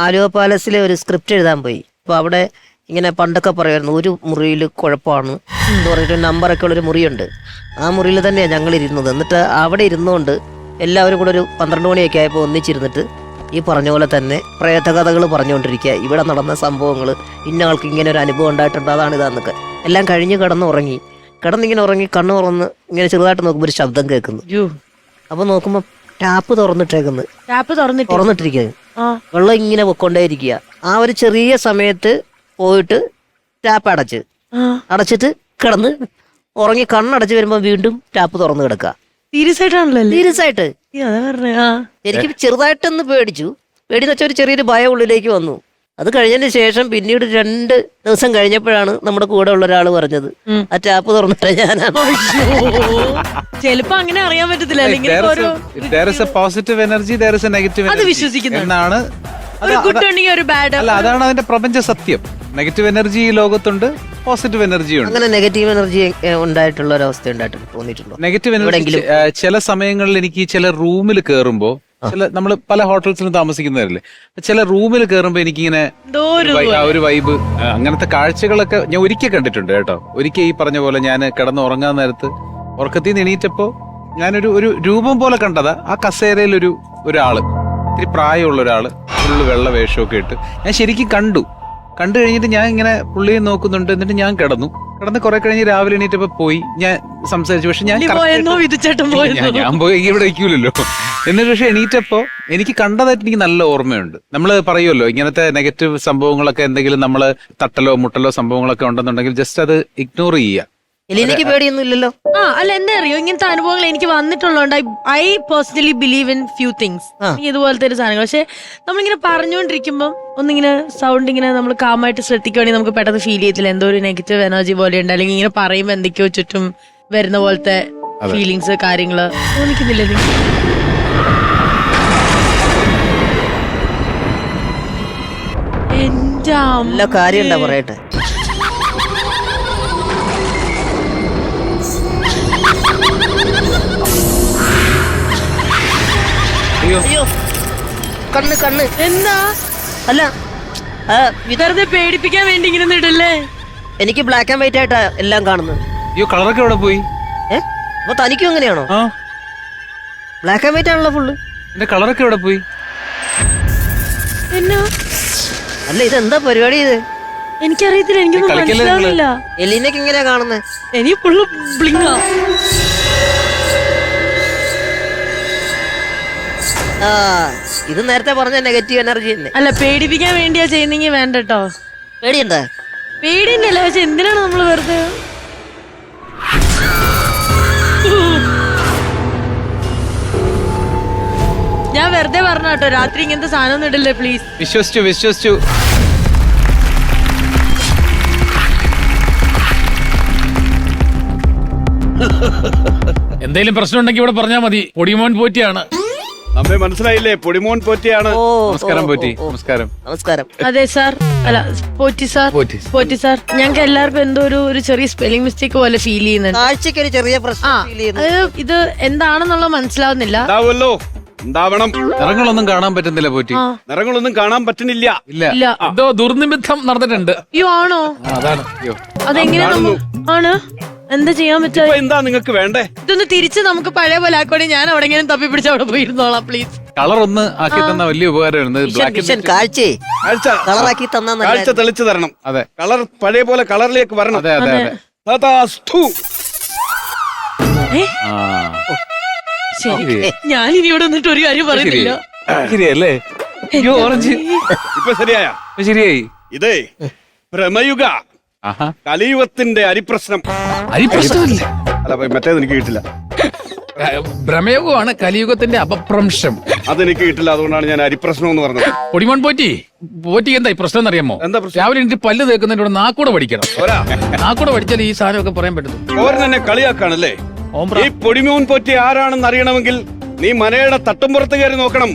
ആലുവ പാലസിലെ ഒരു സ്ക്രിപ്റ്റ് എഴുതാൻ പോയി. അപ്പോൾ അവിടെ ഇങ്ങനെ പണ്ടൊക്കെ പറയുമായിരുന്നു ഒരു മുറിയിൽ കുഴപ്പമാണ് എന്ന് പറഞ്ഞിട്ട് നമ്പറൊക്കെ ഉള്ളൊരു മുറിയുണ്ട്. ആ മുറിയിൽ തന്നെയാണ് ഞങ്ങൾ ഇരുന്നത്. എന്നിട്ട് അവിടെ ഇരുന്നുകൊണ്ട് എല്ലാവരും കൂടെ ഒരു 12 മണിയൊക്കെ ആയപ്പോൾ ഒന്നിച്ചിരുന്നിട്ട് ഈ പറഞ്ഞ പോലെ തന്നെ പ്രേതകഥകൾ പറഞ്ഞുകൊണ്ടിരിക്കുക. ഇവിടെ നടന്ന സംഭവങ്ങൾ, ഇന്ന ആൾക്ക് ഇങ്ങനെ ഒരു അനുഭവം ഉണ്ടായിട്ടുണ്ട്, അതാണ് ഇതാന്നൊക്കെ. എല്ലാം കഴിഞ്ഞ് കിടന്നിങ്ങനെ ഉറങ്ങി കണ്ണ് തുറന്ന് ഇങ്ങനെ ചെറുതായിട്ട് നോക്കുമ്പോൾ ഒരു ശബ്ദം കേൾക്കുന്നു. അപ്പോൾ നോക്കുമ്പോൾ ടാപ്പ് തുറന്നിട്ടിരിക്കുന്നത്, വെള്ളം ഇങ്ങനെ പൊക്കൊണ്ടേയിരിക്കുക. ആ ഒരു ചെറിയ സമയത്ത് പോയിട്ട് ടാപ്പ് അടച്ചിട്ട് കിടന്ന് ഉറങ്ങി കണ്ണടച്ച് വരുമ്പോൾ വീണ്ടും ടാപ്പ് തുറന്ന് കിടക്കുക. സീരിയസ് ആയിട്ട് എനിക്ക് ചെറുതായിട്ടൊന്ന് പേടിന്ന് വെച്ചാൽ ഒരു ചെറിയൊരു ഭയം ഉള്ളിലേക്ക് വന്നു. അത് കഴിഞ്ഞതിന് ശേഷം പിന്നീട് 2 ദിവസം കഴിഞ്ഞപ്പോഴാണ് നമ്മുടെ കൂടെ ഉള്ള ഒരാൾ പറഞ്ഞത് ആ ടാപ്പ് തുറന്നിട്ട് ഞാനാണ്. ചിലപ്പോ അങ്ങനെ അറിയാൻ പറ്റത്തില്ല. അതാണ് അതിന്റെ പ്രപഞ്ച സത്യം. നെഗറ്റീവ് എനർജി ഈ ലോകത്തുണ്ട്, പോസിറ്റീവ് എനർജി ഉണ്ട്. അങ്ങനെ നെഗറ്റീവ് എനർജി ഉണ്ടായിട്ടുള്ള ഒരു അവസ്ഥ തോന്നിയിട്ടുണ്ടോ? നെഗറ്റീവ് എനർജി ചില സമയങ്ങളിൽ എനിക്ക് ചില റൂമിൽ കയറുമ്പോ, നമ്മൾ പല ഹോട്ടൽസിലും താമസിക്കുന്നവരല്ലേ, ചില റൂമിൽ കയറുമ്പോ എനിക്കിങ്ങനെ ഒരു വൈബ്, അങ്ങനത്തെ കാഴ്ചകളൊക്കെ ഞാൻ ഒരിക്കൽ കണ്ടിട്ടുണ്ട് കേട്ടോ. ഒരിക്കൽ ഈ പറഞ്ഞ പോലെ ഞാൻ കിടന്ന് ഉറങ്ങാൻ നേരത്ത് ഉറക്കത്തിൽ നിന്ന് എണീറ്റപ്പോ ഞാനൊരു രൂപം പോലെ കണ്ടതാ. ആ കസേരയിൽ ഒരാള്, ഇത്തിരി പ്രായമുള്ള ഒരാള്, ഫുള്ള് വെള്ള വേഷമൊക്കെ ഇട്ട് ഞാൻ ശരിക്കും കണ്ടു കഴിഞ്ഞിട്ട് ഞാൻ ഇങ്ങനെ പുള്ളിയെ നോക്കുന്നുണ്ട്. എന്നിട്ട് ഞാൻ കിടന്ന് കുറെ കഴിഞ്ഞ് രാവിലെ എണീറ്റപ്പോ പോയി ഞാൻ സംസാരിച്ചു. പക്ഷെ ഞാൻ പോയി ഇവിടെ വയ്ക്കൂലല്ലോ. എന്നിട്ട് പക്ഷെ എണീറ്റപ്പോ എനിക്ക് കണ്ടതായിട്ട് എനിക്ക് നല്ല ഓർമ്മയുണ്ട്. നമ്മള് പറയുമല്ലോ ഇങ്ങനത്തെ നെഗറ്റീവ് സംഭവങ്ങളൊക്കെ, എന്തെങ്കിലും നമ്മള് തട്ടലോ മുട്ടലോ സംഭവങ്ങളൊക്കെ ഉണ്ടെന്നുണ്ടെങ്കിൽ ജസ്റ്റ് അത് ഇഗ്നോർ ചെയ്യുക. എനിക്ക് പേടിയൊന്നും ഇല്ലല്ലോ. അല്ല, എന്താ അറിയോ, ഇങ്ങനത്തെ അനുഭവങ്ങൾ എനിക്ക് വന്നിട്ടുള്ളതുകൊണ്ട് I personally believe in few things, ഇതുപോലത്തെ ഒരു സാധനങ്ങൾ. പക്ഷെ നമ്മളിങ്ങനെ പറഞ്ഞുകൊണ്ടിരിക്കുമ്പോൾ ഒന്നിങ്ങനെ സൗണ്ട് ഇങ്ങനെ നമ്മൾ കാമായിട്ട് ശ്രദ്ധിക്കുകയാണെങ്കിൽ നമുക്ക് പെട്ടെന്ന് ഫീൽ ചെയ്യത്തില്ല എന്തോ ഒരു നെഗറ്റീവ് എനർജി പോലെ ഉണ്ട്, അല്ലെങ്കിൽ ഇങ്ങനെ പറയുമ്പോൾ എന്തൊക്കെയോ ചുറ്റും വരുന്ന പോലത്തെ ഫീലിങ്സ്, കാര്യങ്ങള് തോന്നിക്കുന്നില്ലേ? എന്റെ കാര്യം എന്താ പറയട്ടെ, അയ്യോ കണ്ണ് എന്താ? അല്ല വെറുതെ പേടിപ്പിക്കാൻ വേണ്ടി ഇങ്ങനെ ഇടല്ലേ? എനിക്ക് ബ്ലാക്ക് ആൻഡ് വൈറ്റ് ആയിട്ടാ എല്ലാം കാണുന്നത്. അയ്യോ, കളറൊക്കെ എവിടെ പോയി? അപ്പൊ തനിക്കും എങ്ങനെയാണോ? ബ്ലാക്ക് ആൻഡ് വൈറ്റ് ആണല്ലോ ഫുള്ള്. എന്റെ കളറൊക്കെ എവിടെ പോയി? എന്നാ? അല്ല, ഇതെന്താ പരിപാടി ഇത്? എനിക്കറിയത്തില്ല, എനിക്കൊന്നും മനസ്സിലാവില്ല. എലീനക്ക് എങ്ങനെയാ കാണുന്നത്? എനിക്ക് ഫുള്ള് ബ്ലിങ്ങാ. ഇത് നേരത്തെ പറഞ്ഞ നെഗറ്റീവ് എനർജി തന്നെ. അല്ല, പേടിപ്പിക്കാൻ വേണ്ടിയാ ചെയ്യുന്നെങ്കിൽ വേണ്ട കേട്ടോ. പേടിയുണ്ടോ? പേടിയല്ല, പക്ഷെ എന്തിനാണ് നമ്മള് വെറുതെ? ഞാൻ വെറുതെ പറഞ്ഞ കേട്ടോ, രാത്രി ഇങ്ങനത്തെ സാധനം ഒന്നും ഇടല്ലേ പ്ലീസ്. വിശ്വസിച്ചു. എന്തെങ്കിലും പ്രശ്നം ഉണ്ടെങ്കിൽ ഇവിടെ പറഞ്ഞാൽ മതി. പൊടിമോൻ പോറ്റിയാണ്. നമ്മെ മനസ്സിലായില്ലേ? പൊടിമോൻ പോറ്റിയാണ്. നമസ്കാരം പോറ്റി. നമസ്കാരം. അതെ സാർ. അല്ല, പോറ്റി സാർ. ഞങ്ങൾക്ക് എല്ലാവർക്കും എന്തോ ഒരു ചെറിയ സ്പെല്ലിംഗ് മിസ്റ്റേക്ക് പോലെ ഫീൽ ചെയ്യുന്നുണ്ട്. കാഴ്ചക്ക് ഒരു ചെറിയ പ്രശ്നം. ഇത് എന്താണെന്നുള്ള മനസ്സിലാവുന്നില്ല. ഉണ്ടാവണം. നിറങ്ങളൊന്നും കാണാൻ പറ്റുന്നില്ല പോറ്റി. നിറങ്ങളൊന്നും കാണാൻ പറ്റുന്നില്ല. ഇല്ല, എന്തോ ദുർനിമിത്തം നടന്നിട്ടുണ്ട്. അയ്യോ, ആണോ? അതാണ്. അതെങ്ങനെയാണ്? ആണ്. എന്താ ചെയ്യാൻ പറ്റുക? എന്താ നിങ്ങൾക്ക് വേണ്ടേ? ഇതൊന്ന് തിരിച്ച് നമുക്ക് പഴയ പോലെ ആക്കോടെ. ഞാൻ അവിടെ എങ്ങനെ തപ്പി പിടിച്ച് അവിടെ പോയിരുന്നോളാം പ്ലീസ്. കളർ ഒന്ന് ആക്കി തന്ന വലിയ ഉപകാരമായിരുന്നു. കാഴ്ച തെളിച്ചു തരണം. അതെ, കളർ പഴയ പോലെ കളറിലേക്ക് വരണം. അതെ. ശരി, ഞാനിനി ഇവിടെ വന്നിട്ട് ഒരു കാര്യം പറയുന്നില്ല. ശരിയല്ലേ? ഓറഞ്ച് ഇപ്പൊ ശരിയായി. ഇതേ ഭ്രമയുഗ കലിയുഗത്തിന്റെ അരിപ്രശ്നം. അല്ല, മറ്റേത് എനിക്ക് കിട്ടില്ല. ഭ്രമയുഗമാണ് കലിയുഗത്തിന്റെ അപഭ്രംശം. അതെനിക്ക് കിട്ടില്ല, അതുകൊണ്ടാണ് ഞാൻ അരിപ്രശ്നം എന്ന് പറഞ്ഞത്. പൊടിമോൻ പോറ്റി എന്താ ഈ പ്രശ്നം എന്നറിയാമോ? രാവിലെ എനിക്ക് പല്ല് തേക്കുന്നതിന്റെ നാക്കൂടെ പഠിക്കണം. നാക്കൂടെ പഠിച്ചാൽ ഈ സാധനമൊക്കെ പറയാൻ പറ്റും. ഓരോ എന്നെ കളിയാക്കാണല്ലേ? ഈ പൊടിമോൻ പോറ്റി ആരാണെന്ന് അറിയണമെങ്കിൽ നീ മനയുടെ തട്ടുംപുറത്ത് കയറി നോക്കണം.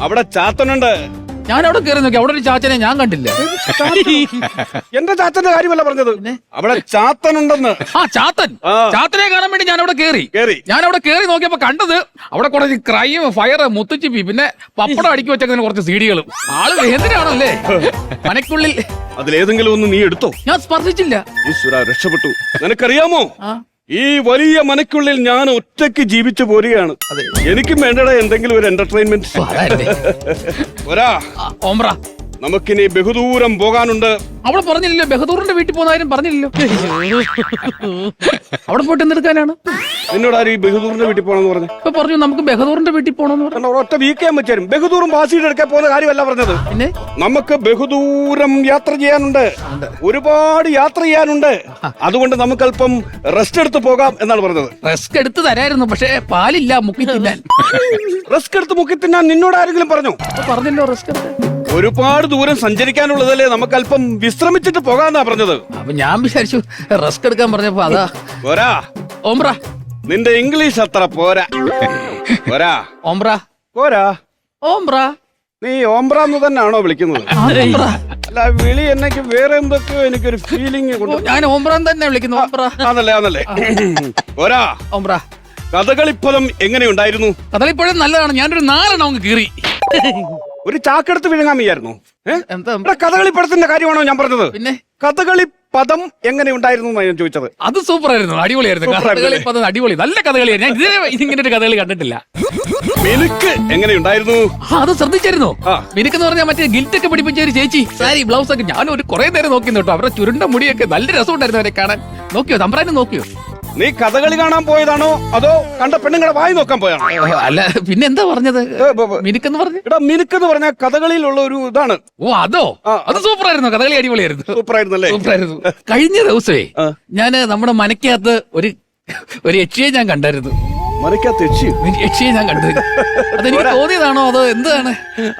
അവിടെ ചാത്തനുണ്ട്. ഞാൻ അവിടെ കയറി നോക്കി, അവിടെ ഒരു ചാച്ചനെ ഞാൻ കണ്ടില്ല. എന്റെ ചാത്തന്റെ കാര്യമല്ല പറഞ്ഞത്, അവിടെ ചാത്തനുണ്ടെന്ന്. ചാത്തനെ കാണാൻ വേണ്ടി ഞാൻ അവിടെ കയറി. ഞാൻ അവിടെ കയറി നോക്കിയപ്പോ കണ്ടത് അവിടെ കുറച്ച് ക്രൈം, ഫയർ, മുത്തുച്ചിപ്പി, പിന്നെ പപ്പടം അടുക്കി വെച്ചങ്ങനെ കുറച്ച് സീഡികളും. ആള് എന്തിനാണല്ലേ മനക്കുള്ളിൽ. അതിലേതെങ്കിലും ഒന്ന് നീ എടുത്തോ? ഞാൻ സ്പർശിച്ചില്ല. ഈശ്വര, രക്ഷപ്പെട്ടു. നിനക്കറിയാമോ, ഈ വലിയ മനക്കുള്ളിൽ ഞാൻ ഒറ്റയ്ക്ക് ജീവിച്ചു പോരുകയാണ്. എനിക്കും വേണ്ടടാ എന്തെങ്കിലും ഒരു എന്റർടൈൻമെന്റ്. ഓംറ, നമുക്കിനി ബഹുദൂരം പോകാനുണ്ട്. അവിടെ പറഞ്ഞില്ലല്ലോ ബഹദൂറിന്റെ വീട്ടിൽ പോകുന്ന കാര്യം പറഞ്ഞില്ലല്ലോ. അവിടെ പോയിട്ട് എന്തെടുക്കാനാണ്? എന്നോട് ആരും ഈ ബഹദൂറിന്റെ വീട്ടിൽ പോകണമെന്ന് പറഞ്ഞു. ഇപ്പൊ പറഞ്ഞു നമുക്ക് ബഹദൂറിന്റെ വീട്ടിൽ പോകണമെന്ന് പറഞ്ഞു. ഒറ്റ വീക്കാൻ പറ്റും. ബഹദൂറും ബാസിയുടെ അടുക്കാൻ പോകുന്ന കാര്യമല്ല പറഞ്ഞത്. പിന്നെ നമുക്ക് ബഹുദൂരം യാത്ര ചെയ്യാനുണ്ട്, ഒരുപാട് യാത്ര ചെയ്യാനുണ്ട്. അതുകൊണ്ട് നമുക്ക് അല്പം റെസ്റ്റ് എടുത്ത് പോകാം എന്നാണ് പറഞ്ഞത്. റെസ്റ്റ് എടുത്ത് തരായിരുന്നു, പക്ഷെ പാലില്ല മുക്കി തിന്നാൻ. റെസ്റ്റ് എടുത്ത് മുക്കി തിന്നാൻ നിന്നോട് ആരെങ്കിലും പറഞ്ഞു? പറഞ്ഞല്ലോ റെസ്റ്റ് എടുത്ത്. ഒരുപാട് ദൂരം സഞ്ചരിക്കാനുള്ളതല്ലേ, നമുക്ക് അല്പം വിശ്രമിച്ചിട്ട് പോകാന്നാ പറഞ്ഞത്. അപ്പൊ ഞാൻ വിചാരിച്ചു റെസ്റ്റ് എടുക്കാൻ പറഞ്ഞപ്പോ അതാ. പോരാ ഓംറ, നിന്റെ ഇംഗ്ലീഷ് അത്ര പോരാ. പോരാ ഓംറ, പോരാ. ഓംറ, നീ ഓംബ്രാന്ന് തന്നെയാണോ വിളിക്കുന്നത്? അല്ല, വിളി എന്നൊക്കെ വേറെ എന്തൊക്കെയോ എനിക്കൊരു ഫീലിംഗ് കൊണ്ട്. ഞാൻ ഓംബ്രാൻ തന്നെ വിളിക്കുന്നു. ഓംബ്ര ആണല്ലേ. പോരാ. ഓംബ്ര, കഥകളിപ്പദം എങ്ങനെയുണ്ടായിരുന്നു? കഥകളിപ്പഴം നല്ലതാണ്. ഞാനൊരു 4 എണ്ണം അങ്ങ് കീറി. ഒരു ചാക്കെടുത്ത് വിഴുങ്ങാൻ വയ്യായിരുന്നു. എന്താ കഥകളിപ്പടത്തിന്റെ കാര്യമാണോ ഞാൻ പറഞ്ഞത്? പിന്നെ കഥകളി പദം എങ്ങനെയുണ്ടായിരുന്നു എന്നാണ് ഞാൻ ചോദിച്ചത്. അത് സൂപ്പർ ആയിരുന്നു, അടിപൊളിയായിരുന്നു. കഥകളിപ്പദം അടിപൊളി, നല്ല കഥകളിയാണ്. ഞാൻ ഇതുവരെ ഇങ്ങനെ ഒരു കഥകളി കണ്ടിട്ടില്ല. മിനുക്ക് എങ്ങനെയുണ്ടായിരുന്നു? അത് ശ്രദ്ധിച്ചായിരുന്നു. മിനുക്ക് എന്ന് പറഞ്ഞാൽ മറ്റേ ഗിൽറ്റ് ഒക്കെ പിടിപ്പിച്ച ഒരു ചേച്ചി, സാരി ബ്ലൗസ് ഒക്കെ. ഞാൻ ഒരു കുറെ നേരം നോക്കി കേട്ടോ. അവരുടെ ചുരുണ്ട മുടിയൊക്കെ നല്ല രസമുണ്ടായിരുന്നു അവരെ കാണാൻ. നോക്കിയോ? തമ്പ്രാനെ നോക്കിയോ? നീ കഥകളി കാണാൻ പോയതാണോ അതോ കണ്ട പെണ്ണുങ്ങളെ വായി നോക്കാൻ പോയാണോ? അല്ല, പിന്നെ എന്താ പറഞ്ഞത്? മിനുക്കെന്ന് പറഞ്ഞു. എടാ, മിനുക്കെന്ന് പറഞ്ഞ കഥകളിയിലുള്ള ഒരു ഇതാണ്. ഓ, അതോ? അത് സൂപ്പർ ആയിരുന്നു. കഥകളി അടിപൊളിയായിരുന്നു. സൂപ്പർ ആയിരുന്നല്ലേ? സൂപ്പർ ആയിരുന്നു. കഴിഞ്ഞ ദിവസമേ ഞാന് നമ്മുടെ മനക്കകത്ത് ഒരു യക്ഷിയെ ഞാൻ കണ്ടായിരുന്നു. മനക്കകത്ത് യക്ഷിയെ ഞാൻ കണ്ടു. അതെനിക്ക് തോന്നിയതാണോ അതോ എന്താണ്?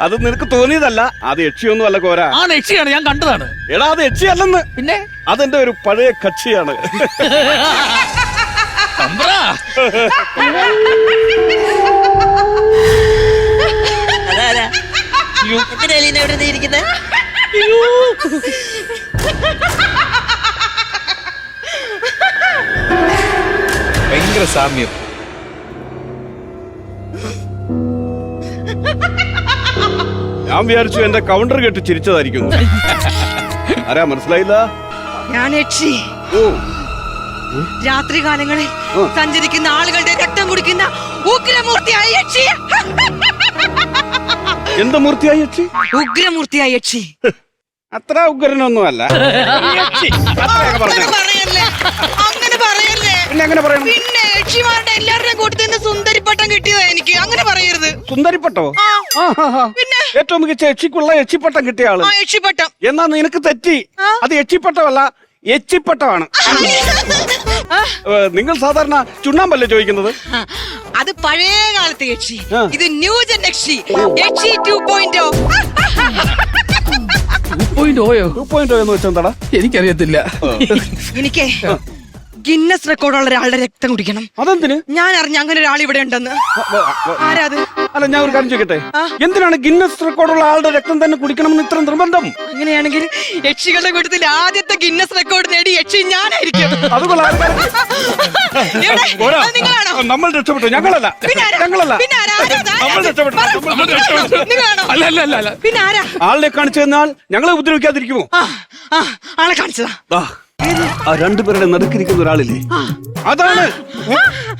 അത് നിനക്ക് തോന്നിയതല്ല, അത് യക്ഷിയൊന്നും അല്ല കോര. ആ, യക്ഷിയാണ്, ഞാൻ കണ്ടതാണ്. എടാ, അത് യക്ഷിയല്ലെന്ന്. പിന്നെ അതെന്റെ ഒരു പഴയ കക്ഷിയാണ്. ഭയങ്കര സാമ്യം. ഞാൻ വിചാരിച്ചു എന്റെ കൗണ്ടർ കേട്ട് ചിരിച്ചതായിരിക്കുന്നു. ആരാ മനസ്സിലായില്ല? ഞാൻ യക്ഷി. രാത്രി കാലങ്ങളിൽ സഞ്ചരിക്കുന്ന ആളുകളുടെ രക്തം കുടിക്കുന്ന ഉഗ്രമൂർത്തിയായ യക്ഷി. എന്ത് മൂർത്തിയായ യക്ഷി? ഉഗ്രമൂർത്തിയായ യക്ഷി. അത്ര ഉഗ്രനൊന്നും അല്ല. അങ്ങനെ പറയല്ലേ. പിന്നെ എങ്ങനെ പറയണം? പിന്നെ യക്ഷിമാരുടെ എല്ലാവരുടെയും കൂട്ടത്തിൽ നിന്ന് സുന്ദരിപ്പട്ടം കിട്ടിയതാ എനിക്ക്. അങ്ങനെ പറയരുത്. സുന്ദരിപ്പട്ടോ? പിന്നെ ഏറ്റവും മികച്ച യക്ഷിക്കുള്ള യക്ഷിപ്പട്ടം കിട്ടിയ ആള്. യക്ഷിപ്പട്ടം. എന്നാ നിനക്ക് തെറ്റി. അത് യക്ഷിപ്പട്ടമല്ല, യക്ഷിപ്പട്ടമാണ്. നിങ്ങൾ സാധാരണ ചുണ്ണാമ്പല്ലേ ചോദിക്കുന്നത്? അത് പഴയ കാലത്തെ യക്ഷി. ഇത് ന്യൂജൻ യക്ഷി. യക്ഷി 2.0. 2.0 എന്ന് വെച്ചെന്താടാ? എനിക്കറിയത്തില്ല. എനിക്ക് ഗിന്നസ് റെക്കോർഡുള്ള ഒരാളുടെ രക്തം കുടിക്കണം. അതെന്തിന്? ഞാൻ അറിഞ്ഞ അങ്ങനെ ഒരാൾ ഇവിടെ ഉണ്ടെന്ന്. ആരാത്? അല്ല, ഞാൻ ഒരു കാര്യം ചോദിക്കട്ടെ, എന്തിനാണ് ഗിന്നസ് റെക്കോർഡുള്ള ആളുടെ രക്തം തന്നെ കുടിക്കണമെന്ന് ഇത്ര നിർബന്ധം? അങ്ങനെയാണെങ്കിൽ യക്ഷികളുടെ കൂട്ടത്തിൽ ആദ്യത്തെ ഗിന്നസ് റെക്കോർഡ് നേടി യക്ഷി ഞാനായിരിക്കും. നിങ്ങളാണോ? നമ്മൾ രക്ഷപ്പെട്ടു. ഞങ്ങളല്ല. പിന്നെ ആരാ? ആളിനെ കാണിച്ചു തന്നാൽ ഞങ്ങളെ ഉപദ്രവിക്കാതിരിക്കുമോ? ആളെ കാണിച്ചതാ. ആ രണ്ടുപേരുടെ നടുക്കിരിക്കുന്ന ഒരാളില്ലേ, അതാണ്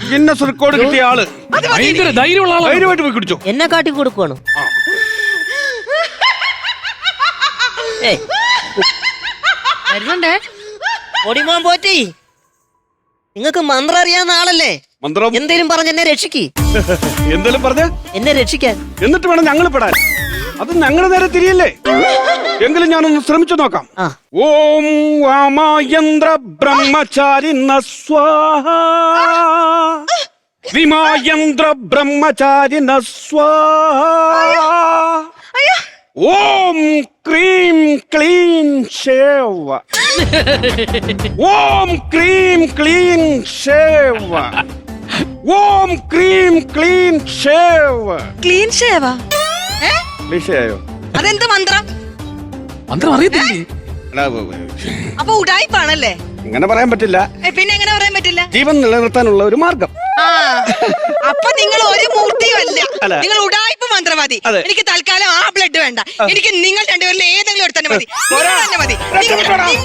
ഗിന്നസ് റെക്കോർഡ് കിട്ടിയ ആള്. ഭയങ്കര ധൈര്യമുള്ള ആളാണ്. ധൈര്യമായിട്ട് പോയി കുടിച്ചോ. എന്നെ കാട്ടി കൊടുക്കുവാണ്. വരുന്നുണ്ടേ. പൊടിമോൻ പോറ്റി, നിങ്ങൾക്ക് മന്ത്രം അറിയാവുന്ന ആളല്ലേ? മന്ത്രം എന്തേലും പറഞ്ഞ് എന്നെ രക്ഷിക്ക്. എന്തേലും പറഞ്ഞ എന്നെ രക്ഷിക്കാൻ. എന്നിട്ട് വേണം ഞങ്ങൾ പെടാൻ. അത് ഞങ്ങളുടെ നേരെ തിരിയല്ലേ? എങ്കിലും ഞാനൊന്ന് ശ്രമിച്ചു നോക്കാം. ഓം വാമയന്ത്ര ബ്രഹ്മചാരിണ സ്വാഹ, വിമായന്ത്ര ബ്രഹ്മചാരിണ സ്വാഹ, ഓം ക്രീം ക്ലീൻ ശേവ, ഓം ക്രീം ക്ലീൻ ശേവ, ഓം ക്രീം ക്ലീൻ ശേവ. ക്ലീൻ ഷേവ? ക്ലീശയായോ? അതെന്ത് മന്ത്രം? മന്ത്രം അറിയത്തില്ലേ? എടാ, അപ്പൊ ഉടായിപ്പാണല്ലേ? ഇങ്ങനെ പറയാൻ പറ്റില്ല. പിന്നെ എങ്ങനെ പറയാൻ പറ്റില്ല? ജീവൻ നിലനിർത്താനുള്ള ഒരു മാർഗം. ആ, അപ്പൊ നിങ്ങൾ ഒരു മൂർത്തിയും അല്ല, അല്ല. നിങ്ങൾ ഉടായിപ്പ് മന്ത്രവാദി. അതെ. എനിക്ക് തൽക്കാലം ആ ബ്ലഡ് വേണ്ട. എനിക്ക് നിങ്ങൾ രണ്ടുപേരിൽ ഏതെങ്കിലും ഒരു തന്നെ മതി. നിങ്ങൾ തന്നെ മതി. നിങ്ങൾ തന്നെ മതി.